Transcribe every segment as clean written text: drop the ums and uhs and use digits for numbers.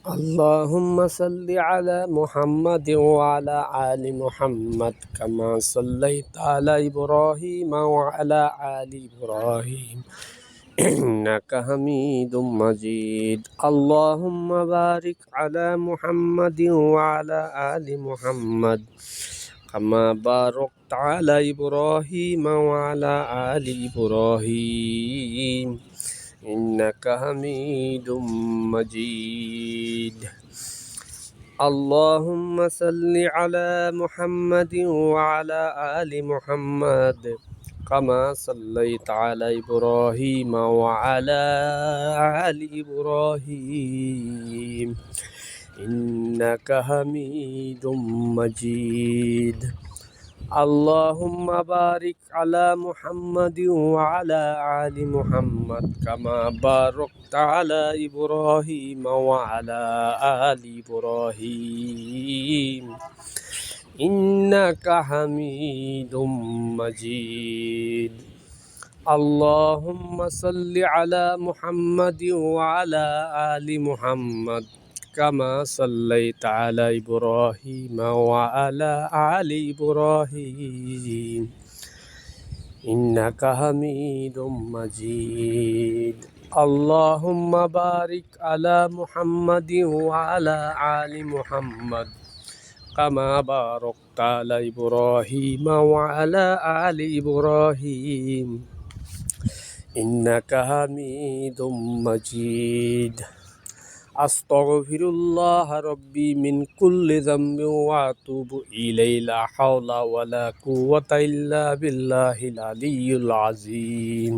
اللهم صل على محمد وعلى آل محمد كما صليت على إبراهيم وعلى آل إبراهيم إنك حميد مجيد. اللهم بارك على محمد وعلى آل محمد كما باركت على إبراهيم وعلى آل إبراهيم إنك حميد مجيد. اللهم صل على محمد وعلى آل محمد كما صليت على إبراهيم وعلى آل إبراهيم إنك حميد مجيد. اللهم بارك على محمد وعلى آل محمد كما باركت على إبراهيم وعلى آل إبراهيم إنك حميد مجيد. اللهم صل على محمد وعلى آل محمد كما صليت على إبراهيم وعلى آل إبراهيم إنك حميد مجيد. اللهم بارك على محمد وعلى آل محمد كما باركت على إبراهيم وعلى آل إبراهيم إنك حميد مجيد. আস্তাগফিরুল্লাহ রব্বি মিন কুল্লি যামবি ওয়া আতুবু ইলাইহি লা হাওলা ওয়া লা কুওয়াতা ইল্লা বিল্লাহিল আলিয়্যিল আযীম।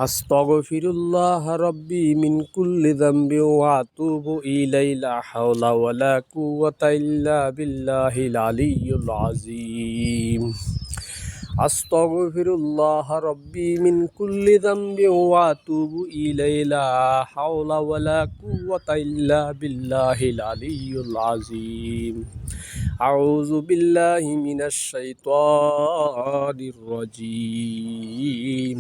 আস্তাগফিরুল্লাহ রব্বি মিন কুল্লি যামবি ওয়া আতুবু ইলাইহি লা হাওলা ওয়া লা কুওয়াতা ইল্লা বিল্লাহিল আলিয়্যিল আযীম। আস্তাগফিরুল্লাহ রব্বি মিন কুল্লি যামবি ওয়া আতুবু ইলাইহি লা হাওলা ওয়া লা কুওয়াতা ইল্লা বিল্লাহিল আলিয়্যিল আযীম। আউযু বিল্লাহি মিনাশ শাইতানির রাজীম।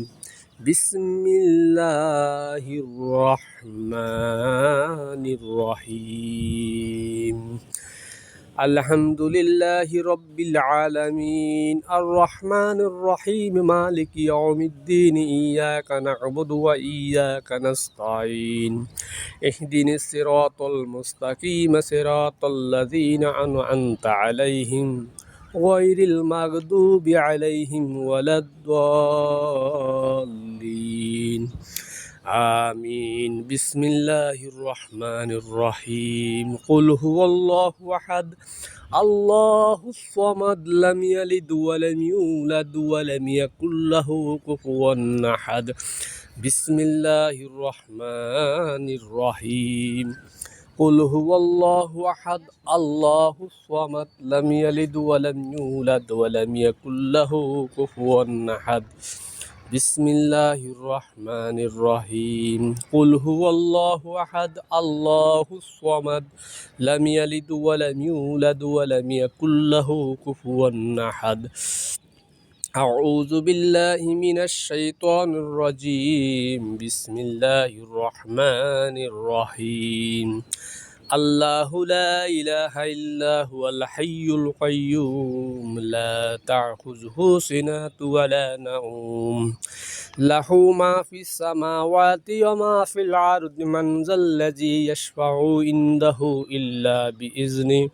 বিসমিল্লাহির রহমানির রহিম। আলহামদুলিল্লাহি রব্বিল আলামিন আর রহমানির রহিম মালিকি ইয়াউমিদ্দিন ইয়াকা না'বুদু ওয়া ইয়াকা নাস্তাঈন ইহদিনিস সিরাতাল মুস্তাকিম সিরাতাল লাযীনা আন'আমতা আলাইহিম গায়রিল মাগদুবি আলাইহিম ওয়ালাদ-দাল্লিন। আমিন। বিসমিল্লাহির রহমানির রহিম। কুল হুয়াল্লাহু আহাদ আল্লাহুস সামাদ লাম ইয়ালিদ ওয়া লাম ইউলাদ ওয়া লাম ইয়াকুল লাহু কুফুওয়ান আহাদ। বিসমিল্লাহির রহমানির রহিম। কুল হুয়াল্লাহু আহাদ আল্লাহুস সামাদ লাম ইয়ালিদ ওয়া লাম ইউলাদ ওয়া লাম ইয়াকুল লাহু কুফুওয়ান আহাদ। বিসমিল্লাহির রহমানির রহিম। কুল হুয়াল্লাহু আহাদ আল্লাহুস সামাদ লাম ইয়ালিদ ওয়া লাম ইউলাদ ওয়া লাম ইয়াকুল লাহু কুফুওয়ান আহাদ। আউযু বিল্লাহি মিনাশ শাইতানির রাজীম। বিসমিল্লাহির রহমানির রহিম। আল্লাহু লা ইলাহা ইল্লা হুয়াল হাইয়ুল কাইয়্যুম লা তা'খুযুহু সিনাতু ওয়া লা নাওম লাহু মা ফিস সামাওয়াতি ওয়া মা ফিল আরদি মান যাল্লাযী ইয়াশফা'ু ইনদাহু ইল্লা বিইজনিহি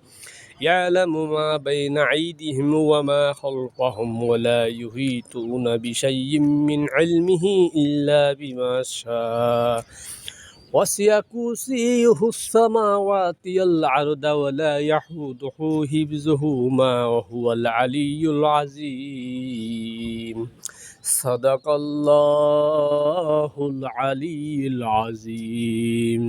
ইয়ালামু মা বাইনা আইদিহিম ওয়া মা খালফাহুম ওয়া লা ইউহিতুনা বিশাইইম মিন ইলমিহি ইল্লা বিমা শাআ ওয়াসি'a কুরসিয়্যুহুস সামাওয়াতি ওয়াল আরদা ওয়া লা ইয়াহুদুহু হিফযুহুমা ওয়া হুয়াল আলিয়্যুল আযীম। সাদাকাল্লাহুল আলিয়্যুল আযীম।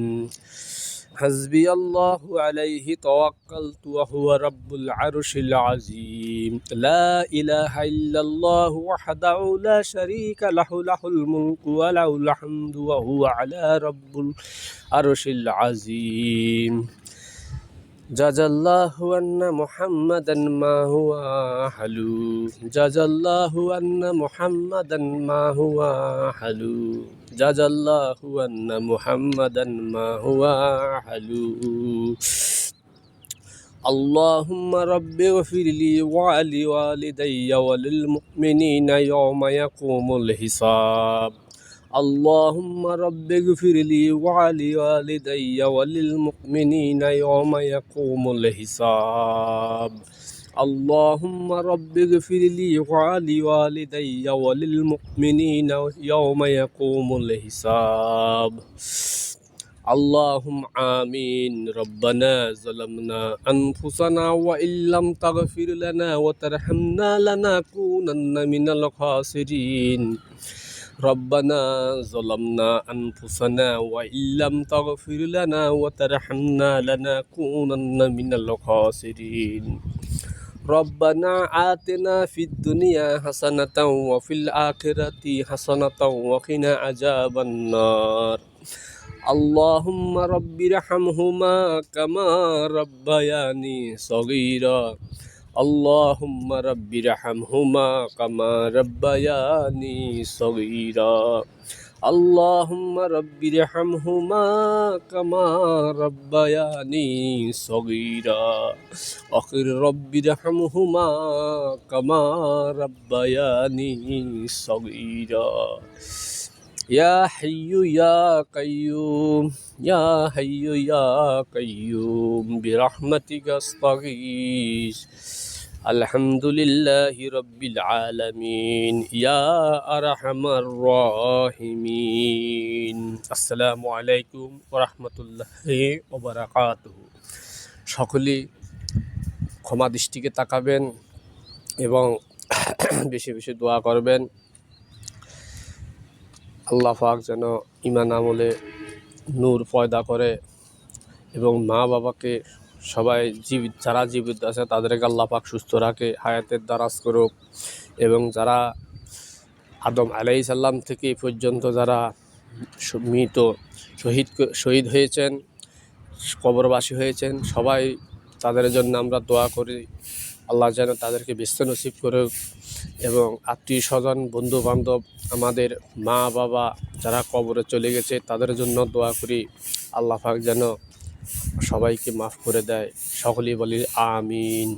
হাসবিয়াল্লাহু আলাইহি তাওয়াক্কালতু ওয়া হুয়া রাব্বুল আরশিল আযীম। লা ইলাহা ইল্লাল্লাহু ওয়াহদাহু লা শারীকা লাহু লাহুল মুলকু ওয়া লাহুল হামদু ওয়া হুয়া আলা রাব্বুল আরশিল আযীম। জাজাল্লাহু আন্না মুহাম্মাদান মা হুয়া হালু, জাজাল্লাহু আন্না মুহাম্মাদান মা হুয়া হালু, জাজাল্লাহু আন্না মুহাম্মাদান মা হুয়া হালু। اللهم رب اغفر لي ولوالدي وللمؤمنين يوم يقوم الحساب. اللهم رب اغفر لي ولوالدي وللمؤمنين يوم يقوم الحساب. اللهم رب اغفر لي ولوالدي وللمؤمنين يوم يقوم الحساب. اللهم آمين. ربنا ظلمنا أنفسنا وإن لم تغفر لنا وترحمنا لنكونن من الخاسرين. ربنا ظلمنا أنفسنا وإن لم تغفر لنا وترحمنا لنكونن من الخاسرين. ربنا آتنا في الدنيا حسنة وفي الآخرة حسنة وقنا عذاب النار. اللهم رب ارحمهما كما ربياني صغيرا. اللهم رب ارحمهما كما ربياني صغيرا. اللهم رب ارحمهما كما ربياني صغيرا. وقل رب ارحمهما كما ربياني صغيرا. يا حي يا قيوم يا حي يا قيوم برحمتك استغيث. الحمد لله رب العالمين يا أرحم الراحمين. السلام عليكم ورحمة الله وبركاته. সকলেই ক্ষমা দৃষ্টিকে তাকাবেন এবং বেশি বেশি দোয়া করবেন। আল্লাহ পাক যেন ঈমান আমলে নূর পয়দা করে এবং মা বাবাকে সবাই যারা জীবিত আছে তাদেরকে আল্লাহ পাক সুস্থ রাখে, হায়াতের দারাজ করুক। এবং যারা আদম আলাইহিস সালাম থেকে এই পর্যন্ত যারা মৃত শহীদ হয়েছেন, কবরবাসী হয়েছেন, সবাই তাদের জন্য আমরা দোয়া করি। আল্লাহ যেন তাদেরকে বেহেশত নসিব করুক এবং আত্মীয় স্বজন বন্ধু বান্ধব আমাদের মা বাবা যারা কবরে চলে গেছে তাদের জন্য দোয়া করি। আল্লাহ পাক যেন সবাইকে মাফ করে দেয়। সকলেই বলি আমিন।